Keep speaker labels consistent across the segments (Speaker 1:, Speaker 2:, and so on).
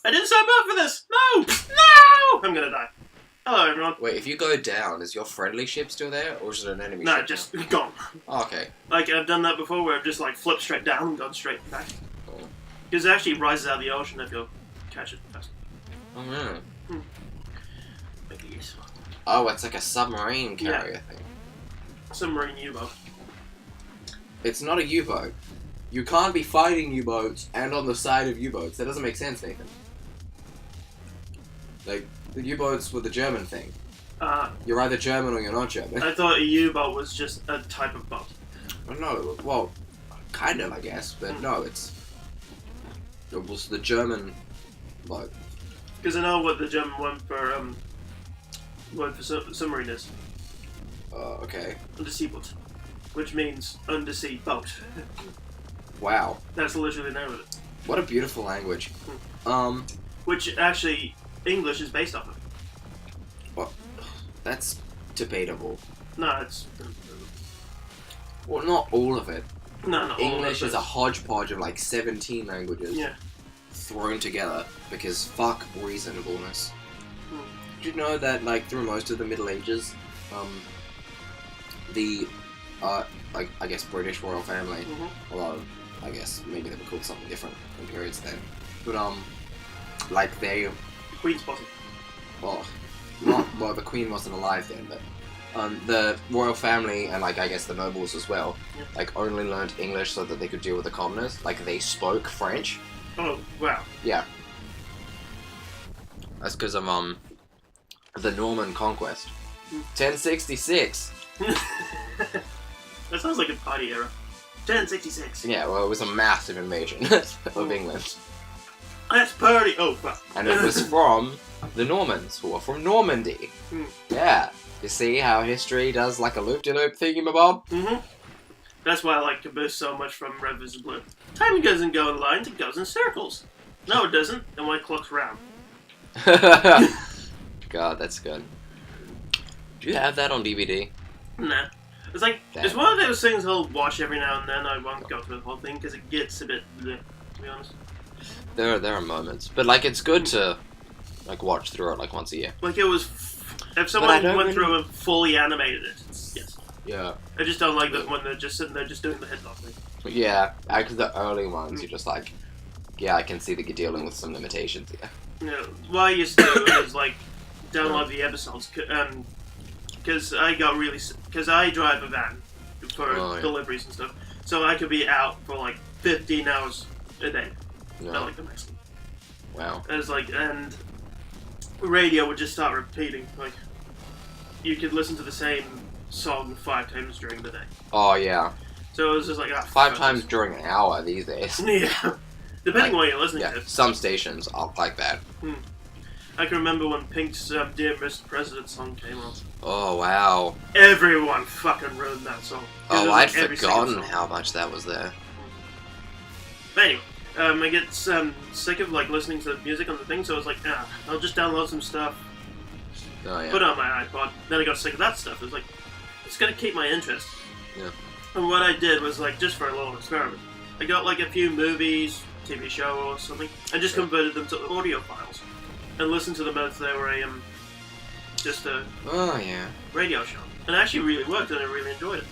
Speaker 1: I didn't sign up for this! No! No! I'm gonna die. Hello, everyone.
Speaker 2: Wait, if you go down, is your friendly ship still there, or is it an enemy ship?
Speaker 1: No, just gone.
Speaker 2: Oh, okay.
Speaker 1: Like, I've done that before where I've just, like, flipped straight down and gone straight back.
Speaker 2: Cool.
Speaker 1: Because it actually rises out of the ocean if you catch it fast.
Speaker 2: Oh, yeah.
Speaker 1: Make it useful.
Speaker 2: Oh, it's like a submarine carrier thing.
Speaker 1: Submarine U-boat.
Speaker 2: It's not a U-boat. You can't be fighting U-boats and on the side of U-boats. That doesn't make sense, Nathan. Like, the U-boats were the German thing. You're either German or you're not German.
Speaker 1: I thought a U-boat was just a type of boat.
Speaker 2: Well, no, well, kind of, I guess, but no, it was the German boat.
Speaker 1: Because I know what the German word for submarine is.
Speaker 2: Okay.
Speaker 1: Undersea boat. Which means undersea boat.
Speaker 2: Wow.
Speaker 1: That's literally the name of it.
Speaker 2: What a beautiful language.
Speaker 1: Which actually English is based off of.
Speaker 2: Well, that's debatable.
Speaker 1: No, it's...
Speaker 2: Well, not all of it.
Speaker 1: No, not
Speaker 2: English
Speaker 1: all of it.
Speaker 2: is a hodgepodge of like 17 languages thrown together because fuck reasonableness. Did you know that like through most of the Middle Ages, the like I guess British royal family, although I guess maybe they were called something different in periods then, but like they
Speaker 1: Queen's bottom.
Speaker 2: well, the Queen wasn't alive then, but the royal family and like I guess the nobles as well, like only learned English so that they could deal with the commoners. Like they spoke French.
Speaker 1: Oh wow.
Speaker 2: Yeah. That's because of the Norman conquest. 1066.
Speaker 1: That sounds like a party era. 1066.
Speaker 2: Yeah, well, it was a massive invasion of England.
Speaker 1: Let's party! Oh, fuck.
Speaker 2: And it was from the Normans, who are from Normandy. Yeah. You see how history does like a loop-de-loop thingamabob?
Speaker 1: That's why I like Caboose so much from Red vs. Blue. Time doesn't go in lines, it goes in circles. No, it doesn't. And my clock's round.
Speaker 2: God, that's good. Do you have that on DVD?
Speaker 1: Nah. It's like, it's one of those things I'll watch every now and then. I won't go through the whole thing because it gets a bit bleh, to be honest.
Speaker 2: There are moments. But like, it's good to like watch through it like once a year.
Speaker 1: Like it was, if someone went through and fully animated it, yes.
Speaker 2: Yeah.
Speaker 1: I just don't like that when they're just sitting there just doing the head off thing.
Speaker 2: Yeah, actually the early ones, you're just like, yeah, I can see that you're dealing with some limitations here.
Speaker 1: Yeah, what I used to do is like download the episodes, because I drive a van for deliveries and stuff, so I could be out for like 15 hours a day.
Speaker 2: No.
Speaker 1: Not like the next one.
Speaker 2: Wow.
Speaker 1: And it's like, and radio would just start repeating, like, you could listen to the same song 5 times during the day.
Speaker 2: Oh yeah.
Speaker 1: So it was just like
Speaker 2: 5 times during an hour these days.
Speaker 1: Yeah. Depending on what you're listening to.
Speaker 2: Some stations are like that.
Speaker 1: I can remember when Pink's Dear Mr. President song came on.
Speaker 2: Oh wow.
Speaker 1: Everyone fucking ruined that song.
Speaker 2: Oh, I'd forgotten how much that was there.
Speaker 1: But anyway, I get sick of like listening to music on the thing, so I was like, I'll just download some stuff,
Speaker 2: Oh yeah.
Speaker 1: put it on my iPod. Then I got sick of that stuff. It was like, it's gonna keep my interest.
Speaker 2: Yeah.
Speaker 1: And what I did was like, just for a little experiment, I got like a few movies, TV show or something, and just converted them to audio files, and listened to them as they were just a radio show. And it actually really worked, and I really enjoyed it.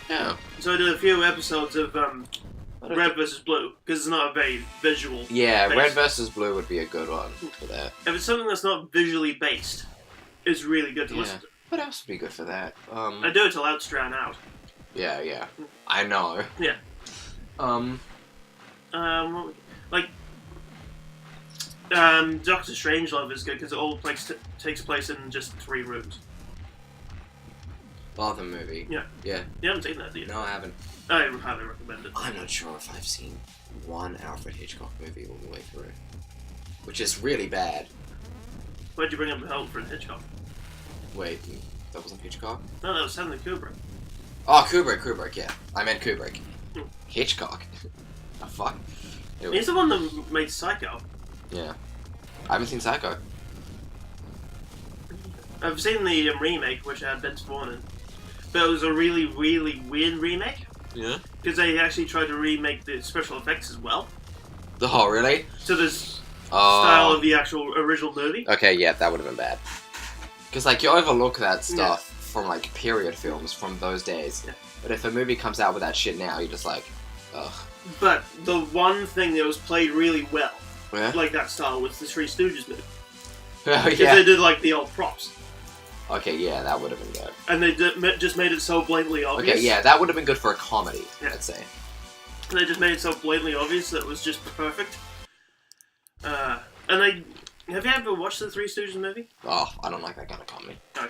Speaker 2: Yeah.
Speaker 1: So I did a few episodes of Red vs. Blue, because it's not a very visual.
Speaker 2: Yeah,
Speaker 1: based.
Speaker 2: Red vs. Blue would be a good one for that.
Speaker 1: If it's something that's not visually based, it's really good to listen to.
Speaker 2: What else would be good for that?
Speaker 1: I do it till Out's drown out.
Speaker 2: Yeah. I know.
Speaker 1: Yeah. Doctor Strangelove is good because it all takes place in just 3 rooms.
Speaker 2: Oh, the movie.
Speaker 1: Yeah.
Speaker 2: Yeah.
Speaker 1: You haven't seen that, do you?
Speaker 2: No, I haven't.
Speaker 1: I highly recommend it.
Speaker 2: I'm not sure if I've seen one Alfred Hitchcock movie all the way through, which is really bad.
Speaker 1: Why'd you bring up Alfred Hitchcock?
Speaker 2: Wait, that wasn't Hitchcock?
Speaker 1: No, that was Stanley Kubrick.
Speaker 2: Oh, Kubrick, yeah. I meant Kubrick. Hitchcock. The fuck?
Speaker 1: He's the one that made Psycho.
Speaker 2: Yeah. I haven't seen Psycho.
Speaker 1: I've seen the remake, which had Vince Vaughn in. But it was a really, really weird remake.
Speaker 2: Yeah?
Speaker 1: Because they actually tried to remake the special effects as well.
Speaker 2: Oh, really?
Speaker 1: So there's style of the actual original movie.
Speaker 2: Okay, yeah, that would have been bad. Because, like, you overlook that stuff from, like, period films from those days.
Speaker 1: Yeah.
Speaker 2: But if a movie comes out with that shit now, you're just like, ugh.
Speaker 1: But the one thing that was played really well,
Speaker 2: Yeah?
Speaker 1: like that style, was the Three Stooges movie.
Speaker 2: Oh,
Speaker 1: Because
Speaker 2: yeah.
Speaker 1: they did, like, the old props.
Speaker 2: Okay, yeah, that would have been good.
Speaker 1: And they just made it so blatantly obvious.
Speaker 2: Okay, yeah, that would have been good for a comedy,
Speaker 1: Yeah.
Speaker 2: I'd say.
Speaker 1: And they just made it so blatantly obvious that it was just perfect. And have you ever watched the Three Stooges movie?
Speaker 2: Oh, I don't like that kind of comedy.
Speaker 1: Okay.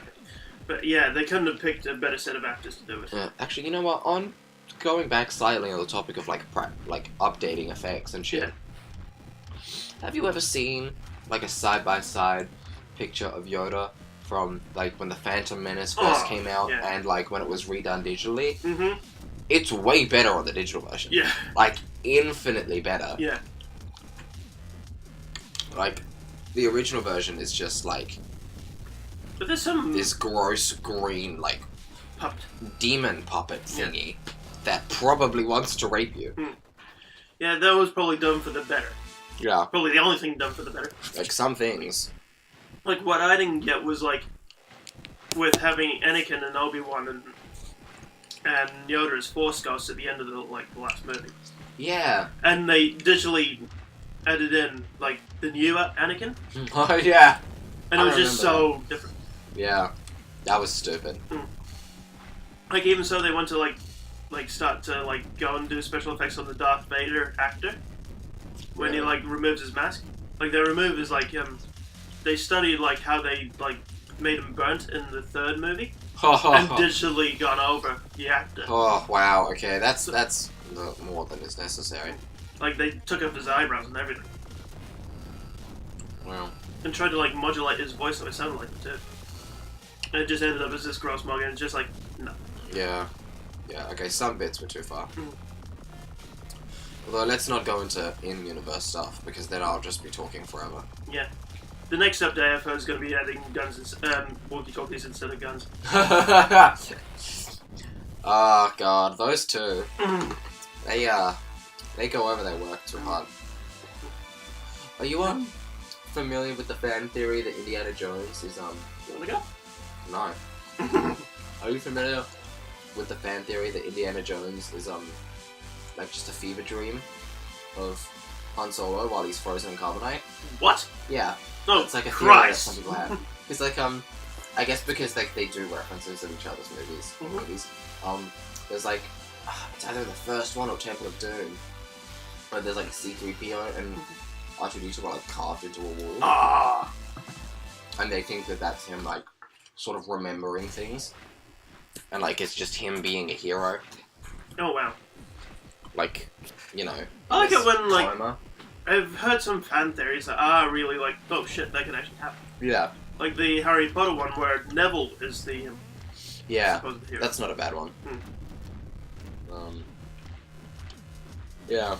Speaker 1: But yeah, they couldn't have picked a better set of actors to do it.
Speaker 2: Yeah, actually, you know what? On going back slightly on the topic of like updating effects and shit.
Speaker 1: Yeah.
Speaker 2: Have you ever seen like a side-by-side picture of Yoda from like when the Phantom Menace first came out and like when it was redone digitally?
Speaker 1: Mm-hmm.
Speaker 2: It's way better on the digital version.
Speaker 1: Yeah.
Speaker 2: Like infinitely better.
Speaker 1: Yeah.
Speaker 2: Like the original version is just like
Speaker 1: But there's some
Speaker 2: this gross green like
Speaker 1: puppet.
Speaker 2: demon puppet thingy that probably wants to rape you.
Speaker 1: Yeah, that was probably done for the better.
Speaker 2: Yeah.
Speaker 1: Probably the only thing done for the better.
Speaker 2: Like some things.
Speaker 1: Like what I didn't get was like with having Anakin and Obi-Wan and Yoda as Force Ghosts at the end of the last movie.
Speaker 2: Yeah.
Speaker 1: And they digitally added in like the new Anakin.
Speaker 2: Oh yeah.
Speaker 1: And it was just so different.
Speaker 2: Yeah. That was stupid.
Speaker 1: Like even so they went to like start to like go and do special effects on the Darth Vader actor when he like removes his mask. Like they remove his they studied like how they like made him burnt in the third movie and digitally gone over the actor.
Speaker 2: Oh wow, okay, that's more than is necessary.
Speaker 1: Like they took off his eyebrows and everything.
Speaker 2: Wow.
Speaker 1: And tried to like modulate his voice so it sounded like him too. And it just ended up as this gross mug and it's just like no.
Speaker 2: Yeah. Yeah, okay, some bits were too far. Although let's not go into in-universe stuff because then I'll just be talking forever.
Speaker 1: Yeah. The next update I've heard is going to be adding guns, walkie-talkies instead of guns.
Speaker 2: Oh god, those two. They go over their work too hard. Are you familiar with the fan theory that Indiana Jones is
Speaker 1: You wanna go?
Speaker 2: No. Are you familiar with the fan theory that Indiana Jones is like just a fever dream of Han Solo while he's frozen in carbonite?
Speaker 1: What?
Speaker 2: Yeah.
Speaker 1: Oh,
Speaker 2: it's like a theory that
Speaker 1: Christ.
Speaker 2: some people have. It's like I guess because like they do references of each other's movies. There's like it's either the first one or Temple of Doom, where there's like a C-3PO and R2-D2 are like carved into a wall.
Speaker 1: Ah.
Speaker 2: And they think that that's him like sort of remembering things, and like it's just him being a hero.
Speaker 1: Oh wow.
Speaker 2: Like, you know.
Speaker 1: I like it when like
Speaker 2: coma.
Speaker 1: I've heard some fan theories that are really like, oh shit, that could actually happen.
Speaker 2: Yeah.
Speaker 1: Like the Harry Potter one where Neville is the
Speaker 2: Yeah.
Speaker 1: supposed hero.
Speaker 2: That's not a bad one. Yeah.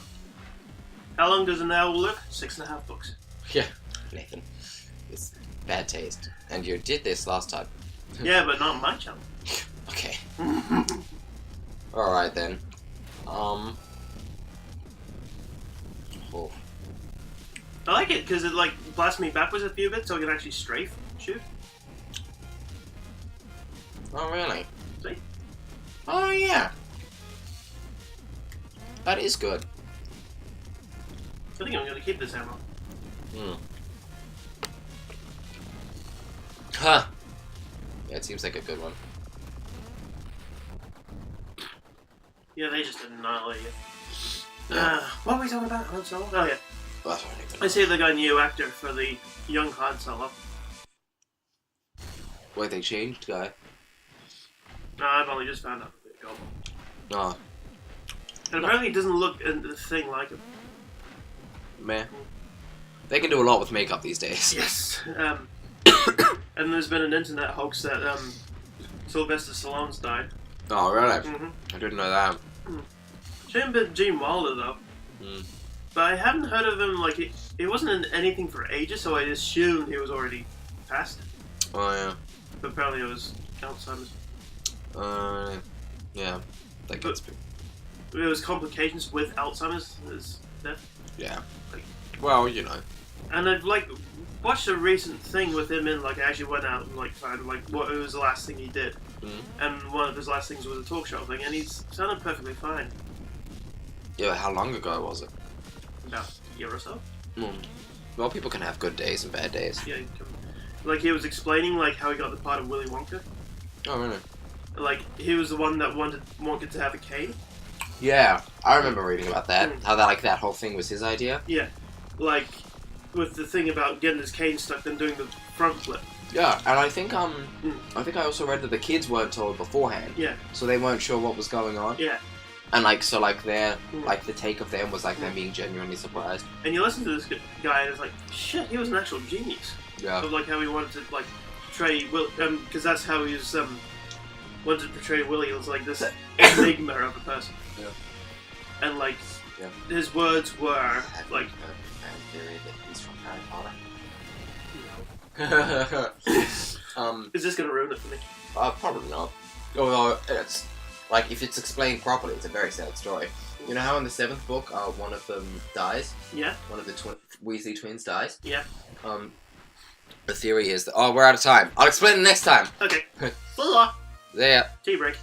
Speaker 1: How long does an owl live? 6.5 books.
Speaker 2: Yeah. Nathan, it's bad taste, and you did this last time.
Speaker 1: Yeah, but not on my channel.
Speaker 2: Okay. All right then. Oh.
Speaker 1: I like it because it like blasts me backwards a few bits so I can actually strafe shoot.
Speaker 2: Oh really?
Speaker 1: See?
Speaker 2: Oh yeah. That is good.
Speaker 1: I think I'm going to keep this ammo.
Speaker 2: Huh. Yeah, it seems like a good one.
Speaker 1: Yeah, they just didn't annihilate you. What were we talking about? Han Solo? Oh yeah.
Speaker 2: I don't even know.
Speaker 1: I see they got a new actor for the young Han Solo.
Speaker 2: Wait, they changed guy?
Speaker 1: No, I've only just found out.
Speaker 2: Oh.
Speaker 1: And apparently it doesn't look a thing like him.
Speaker 2: Meh. They can do a lot with makeup these days.
Speaker 1: Yes. And there's been an internet hoax that Sylvester Stallone's died.
Speaker 2: Oh, really?
Speaker 1: Mm-hmm.
Speaker 2: I didn't know that.
Speaker 1: Shouldn't have been Gene Wilder though. But I haven't heard of him, like, he wasn't in anything for ages, so I assumed he was already passed.
Speaker 2: Oh, yeah.
Speaker 1: But apparently it was Alzheimer's.
Speaker 2: Yeah. That gets...
Speaker 1: It was complications with Alzheimer's, his death.
Speaker 2: Yeah.
Speaker 1: Like,
Speaker 2: well, you know.
Speaker 1: And I've like watched a recent thing with him in like I actually went out and like found like what it was the last thing he did, and one of his last things was a talk show thing, and he's sounded perfectly fine.
Speaker 2: Yeah, how long ago was it?
Speaker 1: About a year or so.
Speaker 2: Well, people can have good days and bad days.
Speaker 1: Yeah, like he was explaining like how he got the part of Willy Wonka.
Speaker 2: Oh, really?
Speaker 1: Like he was the one that wanted Wonka to have a cane.
Speaker 2: Yeah, I remember reading about that. How that whole thing was his idea.
Speaker 1: Yeah, like with the thing about getting his cane stuck, then doing the front flip.
Speaker 2: Yeah, and I think I also read that the kids weren't told beforehand.
Speaker 1: Yeah.
Speaker 2: So they weren't sure what was going on.
Speaker 1: Yeah.
Speaker 2: And their the take of them was like them being genuinely surprised.
Speaker 1: And you listen to this guy, and it's like, shit, he was an actual genius.
Speaker 2: Yeah.
Speaker 1: Of like how he wanted to like portray Will, because that's how he was wanted to portray Willy as like this enigma of a person.
Speaker 2: Yeah.
Speaker 1: And like his words were like.
Speaker 2: Theory that he's from Harry Potter.
Speaker 1: Is this gonna ruin it for me?
Speaker 2: Probably not. Although it's like if it's explained properly, it's a very sad story. You know how in the 7th book, one of them dies.
Speaker 1: Yeah.
Speaker 2: One of the Weasley twins dies.
Speaker 1: Yeah.
Speaker 2: The theory is that we're out of time. I'll explain it next time.
Speaker 1: Okay. See ya.
Speaker 2: See ya.
Speaker 1: Tea break.